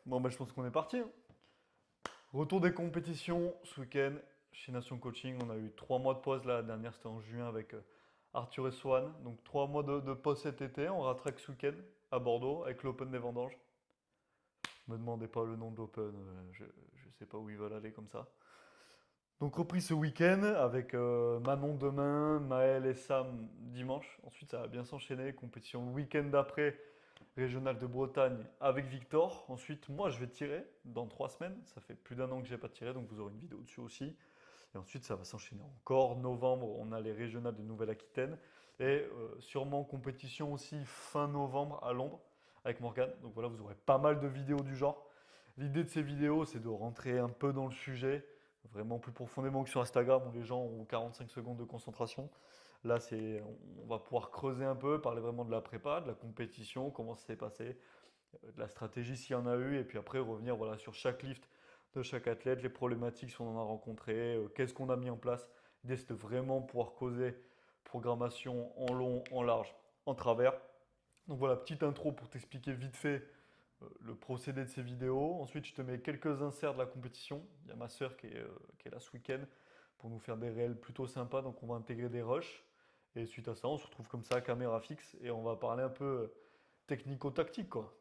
Bon, bah, je pense qu'on est parti, hein. Retour des compétitions ce week-end chez Nation Coaching. On a eu 3 mois de pause. La dernière, c'était en juin avec Arthur et Swan. Donc 3 mois de pause cet été. On rattraque ce week-end à Bordeaux avec l'Open des Vendanges. Me demandez pas le nom de l'Open. Je sais pas où ils veulent aller comme ça. Donc repris ce week-end avec Manon demain, Maël et Sam dimanche. Ensuite, ça va bien s'enchaîner. Compétition le week-end d'après régional de Bretagne avec Victor. Ensuite, moi, je vais tirer dans 3 semaines. Ça fait plus d'1 an que j'ai pas tiré, donc vous aurez une vidéo dessus aussi. Et ensuite, ça va s'enchaîner encore. Novembre, on a les régionales de Nouvelle-Aquitaine. Et sûrement compétition aussi fin novembre à Londres avec Morgane. Donc voilà, vous aurez pas mal de vidéos du genre. L'idée de ces vidéos, c'est de rentrer un peu dans le sujet, vraiment plus profondément que sur Instagram où les gens ont 45 secondes de concentration. Là, on va pouvoir creuser un peu, parler vraiment de la prépa, de la compétition, comment ça s'est passé, de la stratégie s'il y en a eu, et puis après revenir voilà, sur chaque lift de chaque athlète, les problématiques si on en a rencontré, qu'est-ce qu'on a mis en place. L'idée, c'est de vraiment pouvoir causer programmation en long, en large, en travers. Donc voilà, petite intro pour t'expliquer vite fait le procédé de ces vidéos. Ensuite, je te mets quelques inserts de la compétition. Il y a ma sœur qui est là ce week-end pour nous faire des réels plutôt sympas. Donc, on va intégrer des rushs. Et suite à ça, on se retrouve comme ça, caméra fixe, et on va parler un peu technico-tactique, quoi.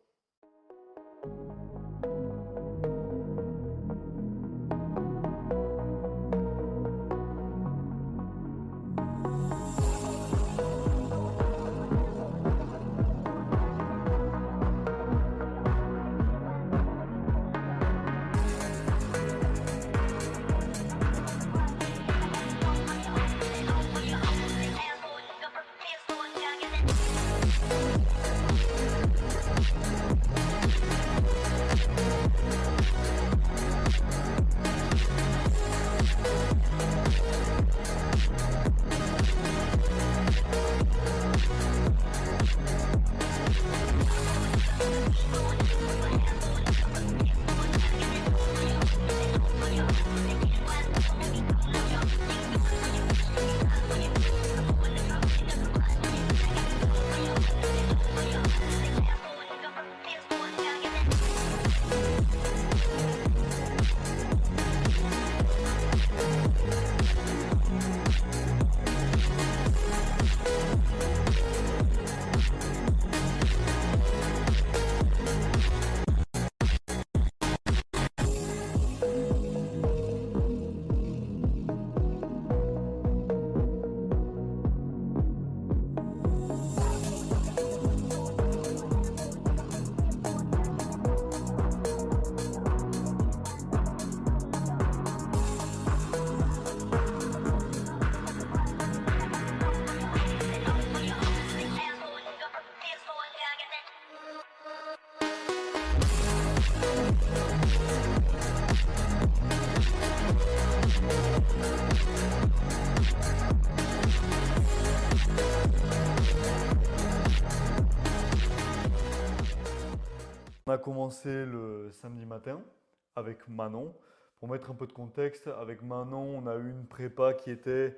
On a commencé le samedi matin avec Manon. Pour mettre un peu de contexte, avec Manon, on a eu une prépa qui était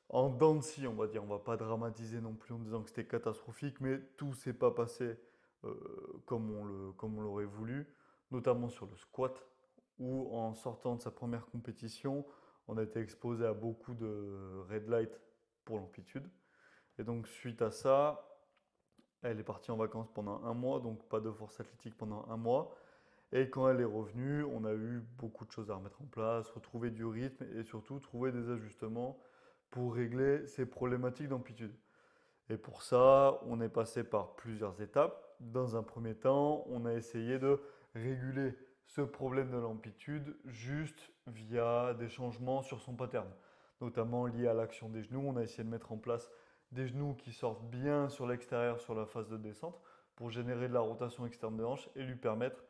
en dents de scie, on va dire. On va pas dramatiser non plus en disant que c'était catastrophique, mais tout s'est pas passé comme on l'aurait voulu, notamment sur le squat, où en sortant de sa première compétition, on a été exposé à beaucoup de red light pour l'amplitude. Et donc suite à ça, elle est partie en vacances pendant 1 mois, donc pas de force athlétique pendant 1 mois. Et quand elle est revenue, on a eu beaucoup de choses à remettre en place, retrouver du rythme et surtout trouver des ajustements pour régler ces problématiques d'amplitude. Et pour ça, on est passé par plusieurs étapes. Dans un premier temps, on a essayé de réguler ce problème de l'amplitude juste via des changements sur son pattern, notamment liés à l'action des genoux. On a essayé de mettre en place des genoux qui sortent bien sur l'extérieur sur la phase de descente pour générer de la rotation externe de hanche et lui permettre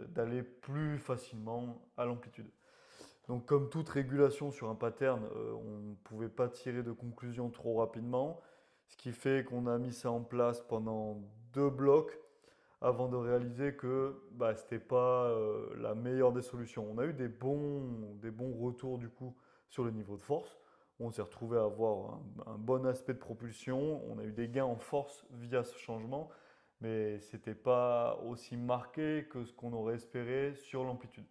d'aller plus facilement à l'amplitude. Donc comme toute régulation sur un pattern, on ne pouvait pas tirer de conclusion trop rapidement, ce qui fait qu'on a mis ça en place pendant 2 blocs avant de réaliser que bah, ce n'était pas la meilleure des solutions. On a eu des bons retours du coup sur le niveau de force. On s'est retrouvé à avoir un bon aspect de propulsion. On a eu des gains en force via ce changement. mais c'était pas aussi marqué que ce qu'on aurait espéré sur l'amplitude.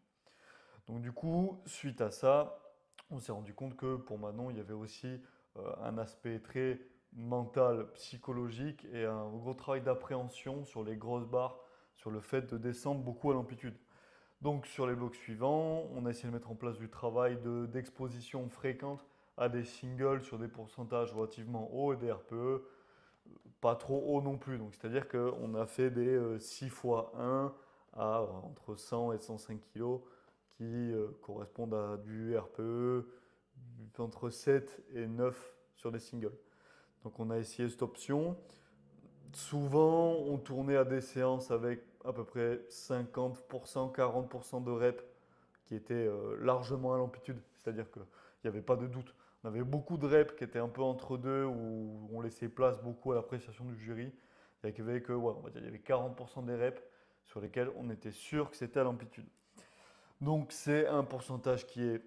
Donc du coup, suite à ça, on s'est rendu compte que pour Manon, il y avait aussi un aspect très mental, psychologique et un gros travail d'appréhension sur les grosses barres, sur le fait de descendre beaucoup à l'amplitude. Donc sur les blocs suivants, on a essayé de mettre en place du travail d'exposition fréquente à des singles sur des pourcentages relativement hauts et des RPE pas trop haut non plus. Donc, c'est-à-dire qu'on a fait des 6 fois 1 à entre 100 et 105 kg qui correspondent à du RPE entre 7 et 9 sur des singles. Donc, on a essayé cette option. Souvent, on tournait à des séances avec à peu près 50%, 40% de reps qui étaient largement à l'amplitude. C'est-à-dire qu'il n'y avait pas de doute. On avait beaucoup de reps qui étaient un peu entre deux, où on laissait place beaucoup à l'appréciation du jury. Il y avait que, ouais, on va dire, il y avait 40% des reps sur lesquels on était sûr que c'était à l'amplitude. Donc c'est un pourcentage qui est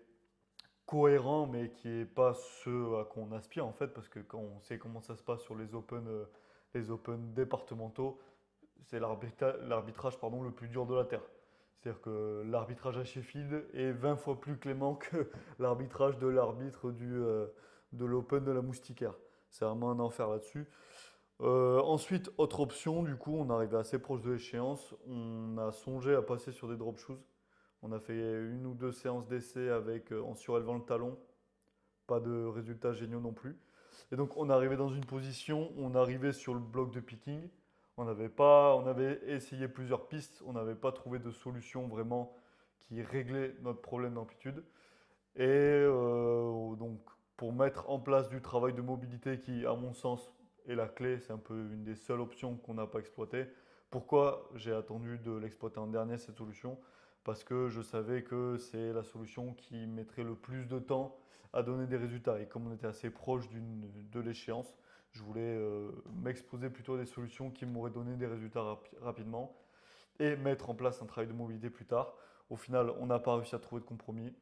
cohérent, mais qui n'est pas ce à quoi on aspire en fait, parce que quand on sait comment ça se passe sur les open départementaux, c'est l'arbitrage pardon, le plus dur de la Terre. C'est-à-dire que l'arbitrage à Sheffield est 20 fois plus clément que l'arbitrage de l'arbitre de l'Open de la Moustiquaire. C'est vraiment un enfer là-dessus. Ensuite, autre option, du coup, on arrivait assez proche de l'échéance. On a songé à passer sur des drop shoes. On a fait une ou deux séances d'essai avec, en surélevant le talon. Pas de résultats géniaux non plus. Et donc, on arrivait dans une position, on arrivait sur le bloc de picking. On avait essayé plusieurs pistes, on n'avait pas trouvé de solution vraiment qui réglait notre problème d'amplitude. Et donc, pour mettre en place du travail de mobilité qui, à mon sens, est la clé, c'est un peu une des seules options qu'on n'a pas exploitées. Pourquoi j'ai attendu de l'exploiter en dernier, cette solution? Parce que je savais que c'est la solution qui mettrait le plus de temps à donner des résultats. Et comme on était assez proche de l'échéance, je voulais m'exposer plutôt à des solutions qui m'auraient donné des résultats rapidement et mettre en place un travail de mobilité plus tard. Au final, on n'a pas réussi à trouver de compromis.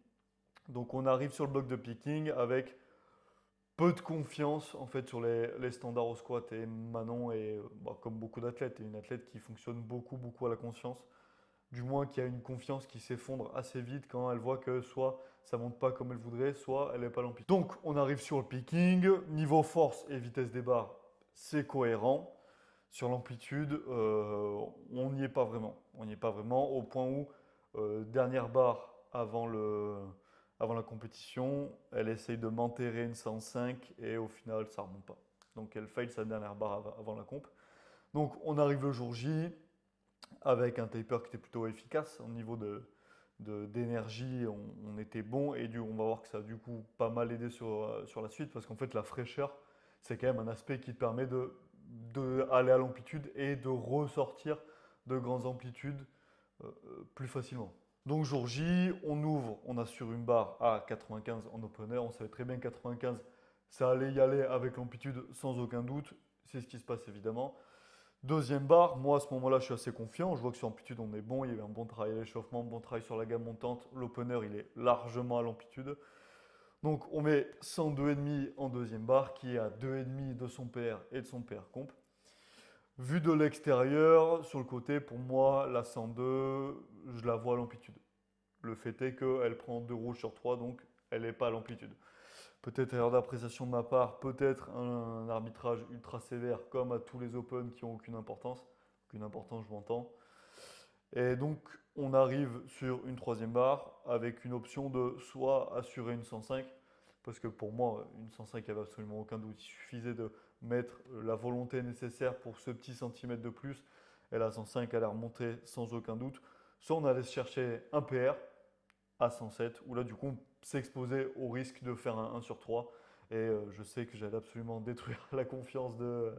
Donc on arrive sur le bloc de picking avec peu de confiance en fait sur les standards au squat. Et Manon est, bah, comme beaucoup d'athlètes, est une athlète qui fonctionne beaucoup à la confiance. Du moins qui a une confiance qui s'effondre assez vite quand elle voit que soit ça monte pas comme elle voudrait, soit elle n'est pas l'amplitude. Donc on arrive sur le picking, niveau force et vitesse des barres, c'est cohérent. Sur l'amplitude, on n'y est pas vraiment. On n'y est pas vraiment au point où dernière barre avant la compétition, elle essaye de m'enterrer une 105 et au final ça remonte pas. Donc elle fail sa dernière barre avant la comp. Donc on arrive le jour J, avec un taper qui était plutôt efficace au niveau d'énergie, on était bon et on va voir que ça a du coup pas mal aidé sur la suite parce qu'en fait la fraîcheur c'est quand même un aspect qui te permet de aller à l'amplitude et de ressortir de grandes amplitudes plus facilement. Donc jour J, on ouvre, on assure une barre à 95 en opener, on savait très bien 95 ça allait y aller avec l'amplitude sans aucun doute, c'est ce qui se passe évidemment. Deuxième barre, moi à ce moment-là je suis assez confiant, je vois que sur l'amplitude on est bon, il y avait un bon travail à l'échauffement, un bon travail sur la gamme montante, l'opener il est largement à l'amplitude. Donc on met 102,5 en deuxième barre qui est à 2,5 de son PR et de son PR comp. Vu de l'extérieur, sur le côté, pour moi la 102, je la vois à l'amplitude. Le fait est qu'elle prend 2 rouges sur 3 donc elle n'est pas à l'amplitude. Peut-être erreur d'appréciation de ma part, peut-être un arbitrage ultra sévère comme à tous les Open qui n'ont aucune importance. Aucune importance, je m'entends. Et donc, on arrive sur une troisième barre avec une option de soit assurer une 105, parce que pour moi, une 105, il n'y avait absolument aucun doute. Il suffisait de mettre la volonté nécessaire pour ce petit centimètre de plus, et la 105 allait remonter sans aucun doute. Soit on allait se chercher un PR, à 107, où là, du coup, on s'exposait au risque de faire un 1 sur 3. Et je sais que j'allais absolument détruire la confiance de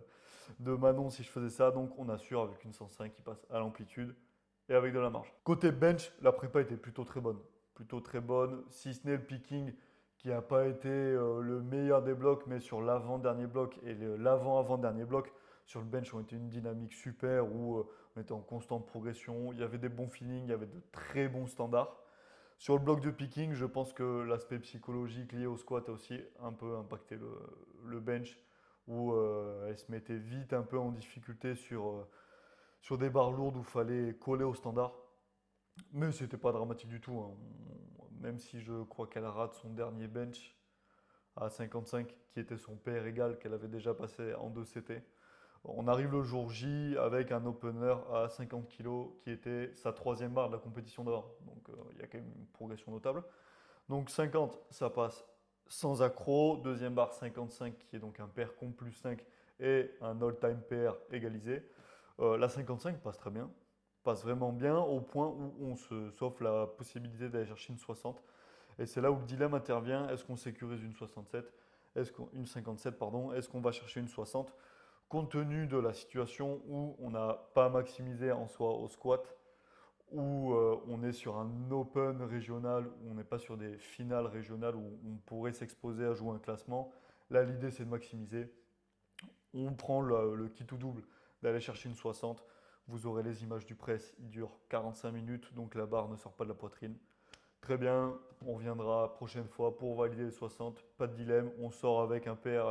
Manon si je faisais ça. Donc, on assure avec une 105 qui passe à l'amplitude et avec de la marge. Côté bench, la prépa était plutôt très bonne. Plutôt très bonne, si ce n'est le picking qui n'a pas été le meilleur des blocs, mais sur l'avant-dernier bloc et l'avant-avant-dernier bloc, sur le bench, on était une dynamique super où on était en constante progression. Il y avait des bons feelings, il y avait de très bons standards. Sur le bloc de picking, je pense que l'aspect psychologique lié au squat a aussi un peu impacté le bench, où elle se mettait vite un peu en difficulté sur des barres lourdes où il fallait coller au standard. Mais c'était pas dramatique du tout, hein. Même si je crois qu'elle rate son dernier bench à 55, qui était son pair égal qu'elle avait déjà passé en 2 CT. On arrive le jour J avec un opener à 50 kg qui était sa troisième barre de la compétition d'or. Donc il y a quand même une progression notable. Donc 50, ça passe sans accroc. Deuxième barre 55 qui est donc un pair comp plus 5 et un all-time pair égalisé. La 55 passe très bien, passe vraiment bien au point où on s'offre la possibilité d'aller chercher une 60. Et c'est là où le dilemme intervient. Est-ce qu'on sécurise une 67? Une 57, pardon. Est-ce qu'on va chercher une 60? Compte tenu de la situation où on n'a pas maximisé en soi au squat, où on est sur un open régional, où on n'est pas sur des finales régionales où on pourrait s'exposer à jouer un classement. Là, l'idée, c'est de maximiser. On prend le kit ou double d'aller chercher une 60. Vous aurez les images du press, il dure 45 minutes, donc la barre ne sort pas de la poitrine. Très bien, on reviendra prochaine fois pour valider les 60. Pas de dilemme, on sort avec un pair,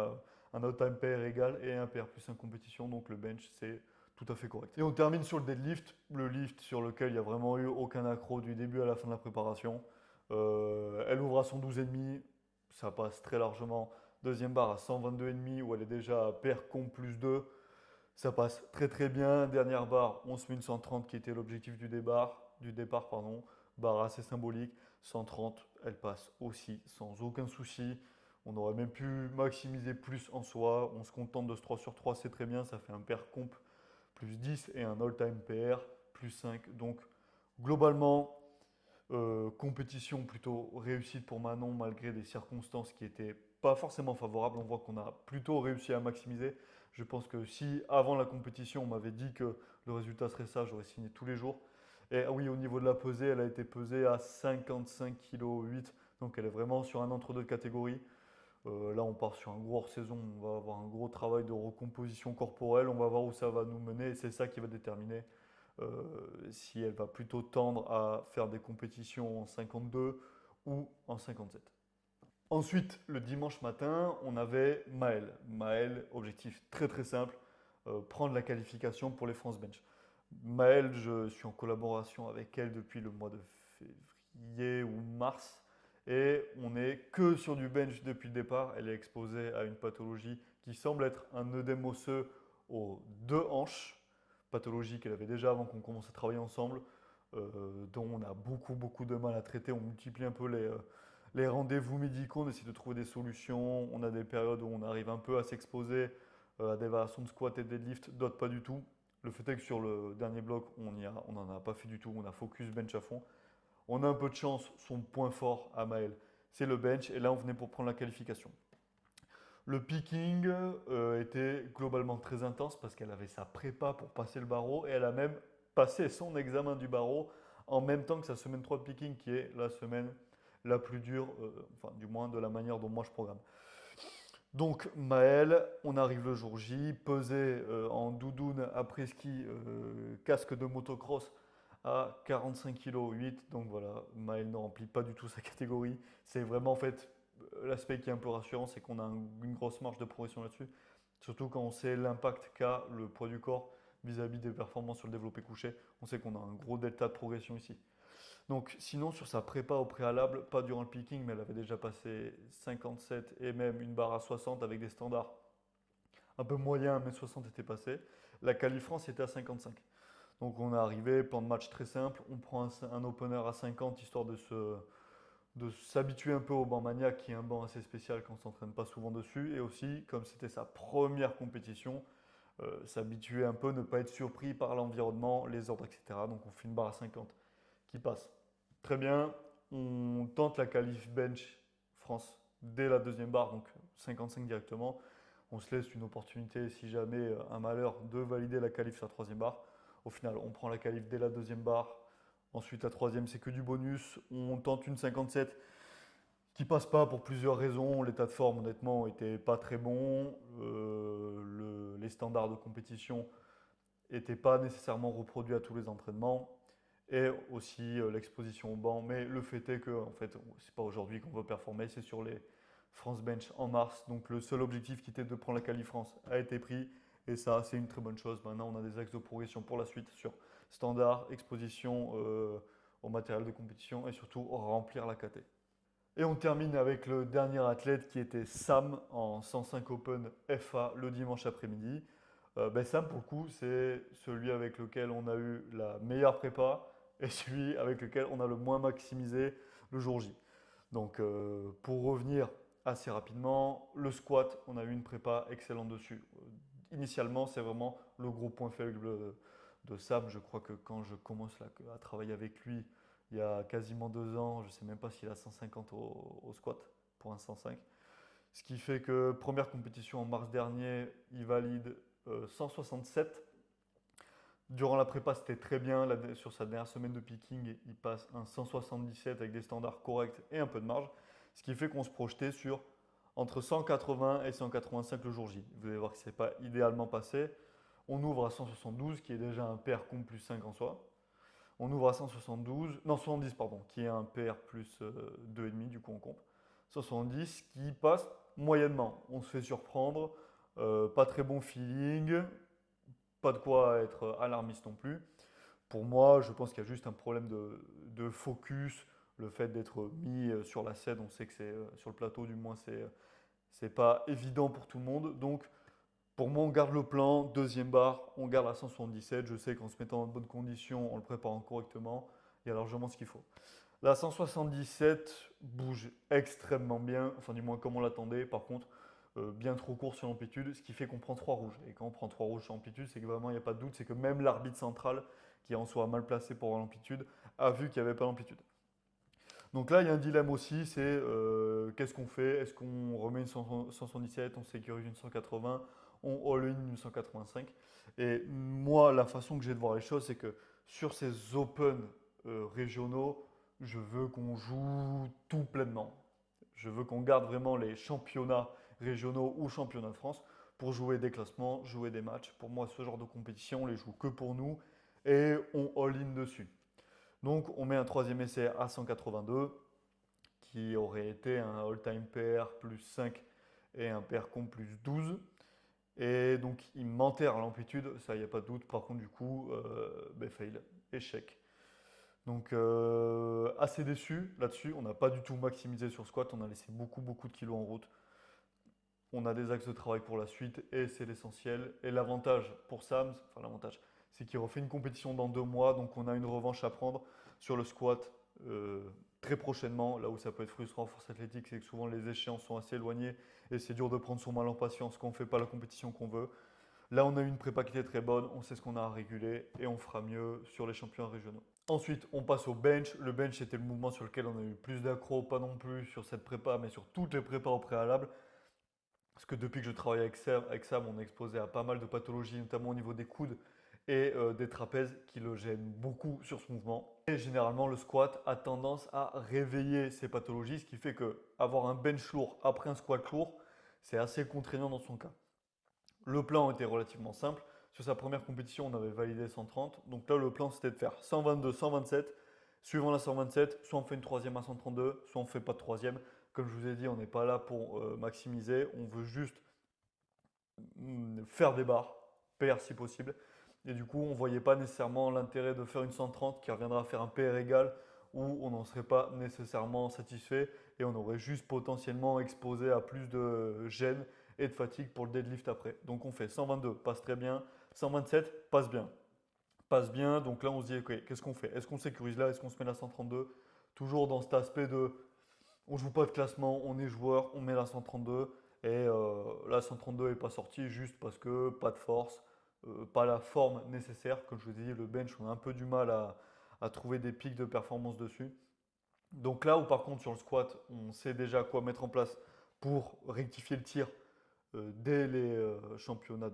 un all-time pair égal et un pair plus en compétition, donc le bench c'est tout à fait correct. Et on termine sur le deadlift, le lift sur lequel il n'y a vraiment eu aucun accroc du début à la fin de la préparation. Elle ouvre à 112,5, ça passe très largement. Deuxième barre à 122,5 où elle est déjà à pair comp plus 2. Ça passe très très bien. Dernière barre, on se met une 130 qui était l'objectif du départ, pardon. Barre assez symbolique. 130, elle passe aussi sans aucun souci. On aurait même pu maximiser plus en soi. On se contente de ce 3 sur 3, c'est très bien. Ça fait un pair comp plus 10 et un all-time PR plus 5. Donc globalement, compétition plutôt réussite pour Manon malgré des circonstances qui étaient pas forcément favorables. On voit qu'on a plutôt réussi à maximiser. Je pense que si avant la compétition on m'avait dit que le résultat serait ça, j'aurais signé tous les jours. Et ah oui, au niveau de la pesée, elle a été pesée à 55,8 kg. Donc elle est vraiment sur un entre-deux de catégorie. Là, on part sur un gros hors-saison. On va avoir un gros travail de recomposition corporelle. On va voir où ça va nous mener. Et c'est ça qui va déterminer si elle va plutôt tendre à faire des compétitions en 52 ou en 57. Ensuite, le dimanche matin, on avait Maëlle. Maëlle, objectif très très simple, prendre la qualification pour les France Bench. Maëlle, je suis en collaboration avec elle depuis le mois de février ou mars et on n'est que sur du bench depuis le départ. Elle est exposée à une pathologie qui semble être un œdème osseux aux deux hanches, pathologie qu'elle avait déjà avant qu'on commence à travailler ensemble, dont on a beaucoup de mal à traiter. On multiplie un peu les rendez-vous médicaux, on essaie de trouver des solutions. On a des périodes où on arrive un peu à s'exposer à des variations de squat et de deadlift, d'autres pas du tout. Le fait est que sur le dernier bloc, on n'en a pas fait du tout. On a focus bench à fond. On a un peu de chance. Son point fort à Maël, c'est le bench. Et là, on venait pour prendre la qualification. Le picking était globalement très intense parce qu'elle avait sa prépa pour passer le barreau et elle a même passé son examen du barreau en même temps que sa semaine 3 de picking qui est la semaine la plus dure, enfin du moins de la manière dont moi je programme. Donc Maël, on arrive le jour J, pesé en doudoune après ski, casque de motocross à 45 kg 8. Donc voilà, Maël ne remplit pas du tout sa catégorie. C'est vraiment en fait l'aspect qui est un peu rassurant, c'est qu'on a une grosse marge de progression là-dessus. Surtout quand on sait l'impact qu'a le poids du corps vis-à-vis des performances sur le développé couché. On sait qu'on a un gros delta de progression ici. Donc sinon sur sa prépa au préalable, pas durant le picking, mais elle avait déjà passé 57 et même une barre à 60 avec des standards un peu moyens, mais 60 était passé. La qualif France était à 55. Donc on est arrivé, plan de match très simple, on prend un opener à 50 histoire de s'habituer un peu au banc maniaque qui est un banc assez spécial quand on ne s'entraîne pas souvent dessus. Et aussi, comme c'était sa première compétition, s'habituer un peu, ne pas être surpris par l'environnement, les ordres, etc. Donc on fait une barre à 50 qui passe. Très bien, on tente la qualif bench France dès la deuxième barre, donc 55 directement. On se laisse une opportunité, si jamais un malheur, de valider la qualif sur la troisième barre. Au final, on prend la qualif dès la deuxième barre. Ensuite, la troisième, c'est que du bonus. On tente une 57 qui passe pas pour plusieurs raisons. L'état de forme, honnêtement, était pas très bon. Les standards de compétition n'étaient pas nécessairement reproduits à tous les entraînements. Et aussi l'exposition au banc. Mais le fait est que, en fait, c'est pas aujourd'hui qu'on veut performer, c'est sur les France Bench en mars. Donc le seul objectif qui était de prendre la qualif France a été pris. Et ça, c'est une très bonne chose. Maintenant, on a des axes de progression pour la suite sur standard, exposition au matériel de compétition et surtout remplir la KT. Et on termine avec le dernier athlète qui était Sam en 105 Open FA le dimanche après-midi. Sam, pour le coup, c'est celui avec lequel on a eu la meilleure prépa et celui avec lequel on a le moins maximisé le jour J. Donc, pour revenir assez rapidement, le squat, on a eu une prépa excellente dessus. Initialement, c'est vraiment le gros point faible de Sam. Je crois que quand je commence à travailler avec lui, il y a quasiment 2 ans, je ne sais même pas s'il a 150 au squat pour un 105. Ce qui fait que première compétition en mars dernier, il valide 167. Durant la prépa, c'était très bien. Sur sa dernière semaine de picking, il passe un 177 avec des standards corrects et un peu de marge. Ce qui fait qu'on se projetait sur entre 180 et 185 le jour J. Vous allez voir que ce n'est pas idéalement passé. On ouvre à 172, qui est déjà un PR comp plus 5 en soi. On ouvre à 172, non 70 pardon, qui est un PR plus 2,5 du coup on compte. 170 qui passe moyennement. On se fait surprendre, pas très bon feeling, pas de quoi être alarmiste non plus. Pour moi, je pense qu'il y a juste un problème de focus, le fait d'être mis sur la scène. On sait que c'est sur le plateau, du moins, c'est pas évident pour tout le monde. Donc, pour moi, on garde le plan, deuxième barre, on garde la 177. Je sais qu'en se mettant dans de bonnes conditions, en le préparant correctement, il y a largement ce qu'il faut. La 177 bouge extrêmement bien, enfin du moins comme on l'attendait. Par contre, bien trop court sur l'amplitude, ce qui fait qu'on prend 3 rouges. Et quand on prend 3 rouges sur l'amplitude, c'est que vraiment il n'y a pas de doute, c'est que même l'arbitre central, qui en soit mal placé pour avoir l'amplitude, a vu qu'il n'y avait pas l'amplitude. Donc là, il y a un dilemme aussi, c'est qu'est-ce qu'on fait? Est-ce qu'on remet une 177, on sécurise une 180, on all-in une 185? Et moi, la façon que j'ai de voir les choses, c'est que sur ces Open régionaux, je veux qu'on joue tout pleinement. Je veux qu'on garde vraiment les championnats régionaux ou championnats de France pour jouer des classements, jouer des matchs. Pour moi, ce genre de compétition, on les joue que pour nous et on all-in dessus. Donc, on met un troisième essai à 182 qui aurait été un all-time PR plus 5 et un PR comp plus 12. Et donc, il m'enterre l'amplitude, ça, il n'y a pas de doute. Par contre, du coup, fail, échec. Donc, assez déçu là-dessus. On n'a pas du tout maximisé sur squat. On a laissé beaucoup, beaucoup de kilos en route. On a des axes de travail pour la suite et c'est l'essentiel. Et l'avantage pour Sam, enfin l'avantage, c'est qu'il refait une compétition dans 2 mois. Donc, on a une revanche à prendre sur le squat très prochainement. Là où ça peut être frustrant en force athlétique, c'est que souvent les échéances sont assez éloignées et c'est dur de prendre son mal en patience quand on ne fait pas la compétition qu'on veut. Là, on a eu une prépa qui était très bonne, on sait ce qu'on a à réguler et on fera mieux sur les championnats régionaux. Ensuite, on passe au bench. Le bench, c'était le mouvement sur lequel on a eu plus d'accro, pas non plus sur cette prépa, mais sur toutes les prépas au préalable. Parce que depuis que je travaille avec Sam, on est exposé à pas mal de pathologies, notamment au niveau des coudes et des trapèzes qui le gênent beaucoup sur ce mouvement. Et généralement, le squat a tendance à réveiller ces pathologies, ce qui fait que avoir un bench lourd après un squat lourd, c'est assez contraignant dans son cas. Le plan était relativement simple. Sur sa première compétition, on avait validé 130. Donc là, le plan, c'était de faire 122, 127. Suivant la 127, soit on fait une troisième à 132, soit on ne fait pas de troisième. Comme je vous ai dit, on n'est pas là pour maximiser. On veut juste faire des barres, PR si possible. Et du coup, on ne voyait pas nécessairement l'intérêt de faire une 130 qui reviendra à faire un PR égal où on n'en serait pas nécessairement satisfait et on aurait juste potentiellement exposé à plus de gêne et de fatigue pour le deadlift après. Donc on fait 122, passe très bien, 127, passe bien. Passe bien, donc là on se dit, ok, qu'est-ce qu'on fait? Est-ce qu'on sécurise là? Est-ce qu'on se met la 132? Toujours dans cet aspect de, on joue pas de classement, on est joueur, on met la 132. Et la 132 n'est pas sortie juste parce que pas de force, pas la forme nécessaire. Comme je vous ai dit, le bench, on a un peu du mal à trouver des pics de performance dessus. Donc là où par contre sur le squat, on sait déjà quoi mettre en place pour rectifier le tir dès les championnats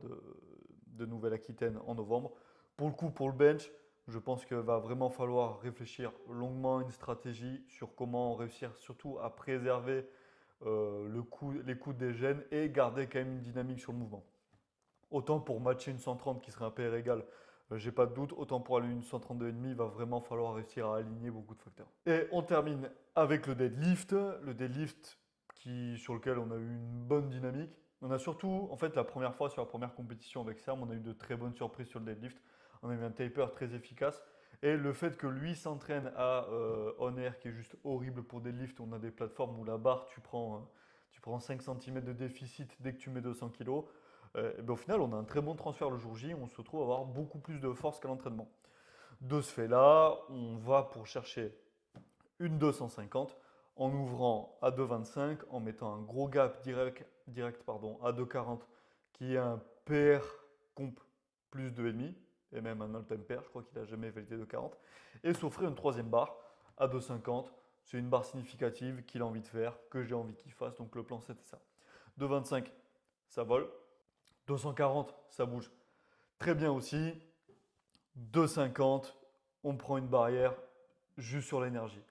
de Nouvelle-Aquitaine en novembre. Pour le coup, pour le bench, je pense qu'il va vraiment falloir réfléchir longuement à une stratégie sur comment réussir surtout à préserver les coups des gènes et garder quand même une dynamique sur le mouvement. Autant pour matcher une 130 qui serait un PR égal, j'ai pas de doute, autant pour aller une 132,5, il va vraiment falloir réussir à aligner beaucoup de facteurs. Et on termine avec le deadlift sur lequel on a eu une bonne dynamique. On a surtout, en fait, la première fois sur la première compétition avec Sam, on a eu de très bonnes surprises sur le deadlift. On a eu un taper très efficace. Et le fait que lui s'entraîne à On Air, qui est juste horrible pour deadlift, on a des plateformes où la barre, tu prends 5 cm de déficit dès que tu mets 200 kg. Et ben, au final, on a un très bon transfert le jour J. On se retrouve à avoir beaucoup plus de force qu'à l'entraînement. De ce fait-là, on va pour chercher une 250 en ouvrant à 2,25, en mettant un gros gap direct pardon, à 2,40 qui est un PR comp plus 2,5 et même un all-time pair, je crois qu'il n'a jamais validé 2,40 et s'offrir une troisième barre à 2,50. C'est une barre significative qu'il a envie de faire, que j'ai envie qu'il fasse, donc le plan c'était ça. 2,25, ça vole. 240, ça bouge très bien aussi. 2,50, on prend une barrière juste sur l'énergie.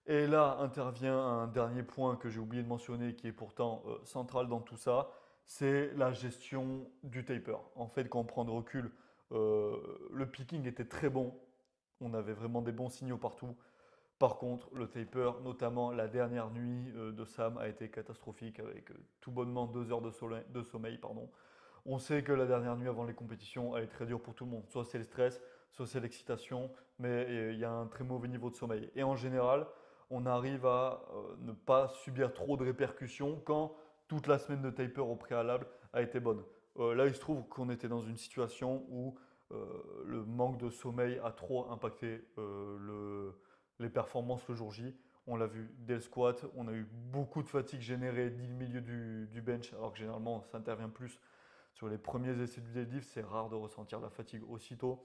Et là intervient un dernier point que j'ai oublié de mentionner qui est pourtant central dans tout ça, c'est la gestion du taper. En fait, quand on prend de recul, le picking était très bon, on avait vraiment des bons signaux partout. Par contre, le taper, notamment la dernière nuit de Sam, a été catastrophique avec tout bonnement 2 heures de sommeil. Pardon. On sait que la dernière nuit avant les compétitions, elle est très dure pour tout le monde. Soit c'est le stress, soit c'est l'excitation, mais il y a un très mauvais niveau de sommeil. Et en général, on arrive à ne pas subir trop de répercussions quand toute la semaine de taper au préalable a été bonne. Là, il se trouve qu'on était dans une situation où le manque de sommeil a trop impacté les performances le jour J. On l'a vu dès le squat, on a eu beaucoup de fatigue générée dès le milieu du bench, alors que généralement ça intervient plus sur les premiers essais du deadlift. C'est rare de ressentir la fatigue aussitôt.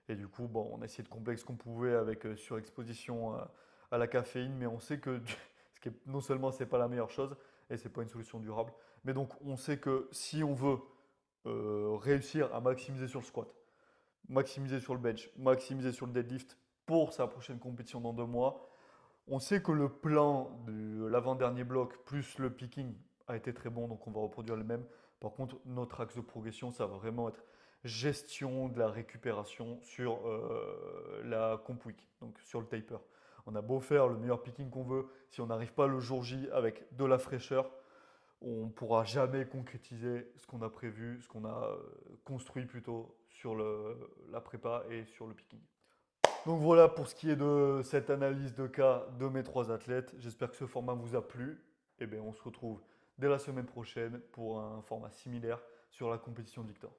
Et du coup, bon, on a essayé de combler ce qu'on pouvait avec surexposition à la caféine, mais on sait que ce qui est, non seulement c'est pas la meilleure chose et c'est pas une solution durable, mais donc on sait que si on veut réussir à maximiser sur le squat, maximiser sur le bench, maximiser sur le deadlift pour sa prochaine compétition dans 2 mois, on sait que le plan de l'avant-dernier bloc plus le picking a été très bon, donc on va reproduire le même. Par contre, notre axe de progression, ça va vraiment être gestion de la récupération sur la comp week, donc sur le taper. On a beau faire le meilleur picking qu'on veut, si on n'arrive pas le jour J avec de la fraîcheur, on ne pourra jamais concrétiser ce qu'on a prévu, ce qu'on a construit plutôt sur la prépa et sur le picking. Donc voilà pour ce qui est de cette analyse de cas de mes 3 athlètes. J'espère que ce format vous a plu. Et bien on se retrouve dès la semaine prochaine pour un format similaire sur la compétition de Victor.